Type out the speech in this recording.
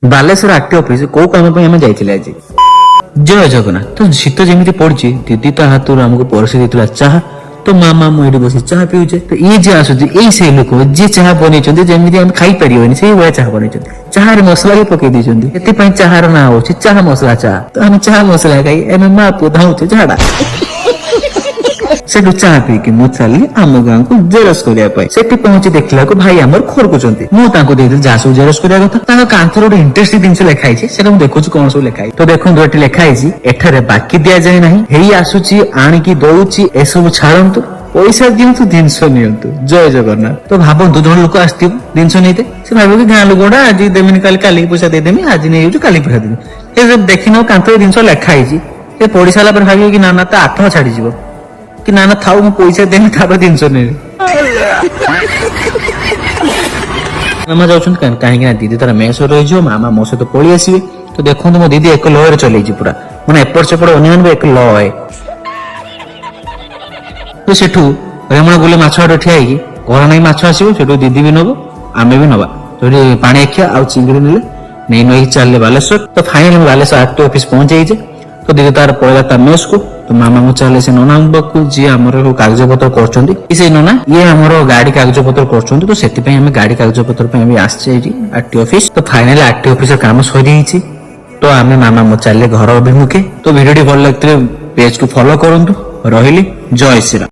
Balasore ଆରଟି office କୋଉ କାମ ପାଇଁ ଆମେ ଯାଇଥିଲେ ଆଜି? ଜୟ ଜଗନ୍ନାଥ। ତ ଶୀତ ଯେମିତି ପଡୁଛି ଦିଦି ତା ହାତରୁ ଆମକୁ ପରସି ଦେଇଥିଲା ଚାହା। ତ ମାମା ମୁଁ ଏଠି ବସି ଚାହା ପିଉଛେ। ତ ଇଏ ଯିଏ ଆସୁଛି ଏଇ ସେଇ ଲୋକ ଯିଏ ଚାହା ବନେଇଛନ୍ତି ଯେମିତି ଆମେ ଖାଇପାରିବନି ସେଇଭଳିଆ ଚାହା ବନେଇଛନ୍ତି। ଚାହାରେ ମସଲା ବି ପକେଇ ଦେଇଛନ୍ତି। ସେଥିପାଇଁ ଚାହାର ନାଁ ହଉଛି ଚାହା ମସଲା ଚାହା। ତ ଆମେ ଚାହା ମସଲା ଖାଇ ଆମେ ମା ପୁଅ ଧାଉଛେ ଝାଡା। ସେଠୁ ଚାହା ପିଇକି ମୁଁ ଚାଲିଲି ଆମ ଗାଁକୁ ଜେରକ୍ସ କରିବା ପାଇଁ। ସେଠି ପହଞ୍ଚି ଦେଖିଲାକୁ ଭାଇ ଆମର ଖୋରକୁଛନ୍ତି। ମୁଁ ତାଙ୍କୁ ଦେଇଥିଲି ଯାହା ସବୁ ଜେରକ୍ସ କରିବା କଥା। ତାଙ୍କ କାନ୍ଥରେ ଗୋଟେ ଇଣ୍ଟରେଷ୍ଟିଂ ଜିନିଷ ଲେଖା ହେଇଛି ସେଟା ମୁଁ ଦେଖୁଛି କଣ ସବୁ ଲେଖା ହେଇଛି। ତ ଦେଖନ୍ତୁ ଏଠି ଲେଖା ହେଇଛି ଏଠାରେ ବାକି ଦିଆଯାଏ ନାହିଁ, ହେଇ ଆସୁଛି ଆଣିକି ଦଉଛି, ଏସବୁ ଛାଡନ୍ତୁ, ପଇସା ଦିଅନ୍ତୁ ଜିନିଷ ନିଅନ୍ତୁ। ଜୟ ଜଗନ୍ନାଥ। ତ ଭାବନ୍ତୁ ଜଣେ ଲୋକ ଆସିଥିବ ଜିନିଷ ନେଇତେ, ସେ ଭାବିବ କି ଗାଁ ଲୋକଟା ଆଜି ଦେବିନି କାଲିକି ପଇସା ଦେଇଦେମି, ଆଜି ନେଇଯାଉଛି କାଲି ପଇସା ଦେବି। ସେ ଦେଖିନବ କାନ୍ଥରେ ଜିନିଷ ଲେଖା ହେଇଛି, ସେ ପଢି ସାରିଲା ପରେ ଭାବିବ କି ନା ତା ଆତ୍ମା ଛାଡିଯିବ କି ନା ଥାଉ ମୁଁ ପଇସା ଦେମି ତାପରେ ଜିନିଷ ନେବି। ମାମା ଯାଉଛନ୍ତି କାହିଁକି ନା ଦିଦି ତାର ମେସ ରହିଯିବ, ମାମା ମୋ ସହିତ ପଳେଇ ଆସିବେ। ତ ଦେଖନ୍ତୁ ମୋ ଦିଦି ଏକ ଲୟରେ ଚଲେଇଛି ପୁରା, ମାନେ ଏପଟ ସେପଟ ଅନ୍ୟମାନଙ୍କୁ ଏକ ଲୟ। ତ ସେଠୁ ରେମଣା ଗୁଲେ ମାଛ ଆଡେ ଠିଆ ହେଇକି ଘର ନେଇ ମାଛ ଆସିବ, ସେଠୁ ଦିଦି ବି ନବ ଆମେ ବି ନବା। ସେଠି ପାଣି ଆଖିଆ ଆଉ ଚିଙ୍ଗୁଡି ନେଲେ ନେଇ ନଇକି ଚାଲିଲେ ବାଲେଶ୍ୱର। ତ ଫାଇନାଲି ବାଲେଶ୍ୱର ଆରଟି ଅଫିସ ପହଞ୍ଚି ଯାଇଛି। ତ ଦିଦି ତାର ପଳେଇଲା ତା ମେସକୁ। ତ ମାମା ମୁଁ ଚାଲେ ସେ ନନାଙ୍କ ପାଖକୁ ଯିଏ ଆମର କାଗଜ ପତ୍ର କରୁଛନ୍ତି। ସେଇ ନନା ଇଏ ଆମର ଗାଡି କାଗଜ ପତ୍ର କରୁଛନ୍ତି। ତ ସେଥିପାଇଁ ଆମେ ଗାଡି କାଗଜ ପତ୍ର ପାଇଁ ଆମେ ଆସିଛେ ଏଇଠି ଆରଟି ଅଫିସ। ତ ଫାଇନାଲି ଆରଟି ଅଫିସର କାମ ସରିଯାଇଛି। ତ ଆମେ ମାମା ମୁଁ ଚାଲିଲେ ଘର ଅଭିମୁଖେ। ତ ଭିଡିଓଟି ଭଲ ଲାଗିଥିଲେ ପେଜକୁ ଫଲୋ କରନ୍ତୁ। ରହିଲି, ଜୟ ଶ୍ରୀରାମ।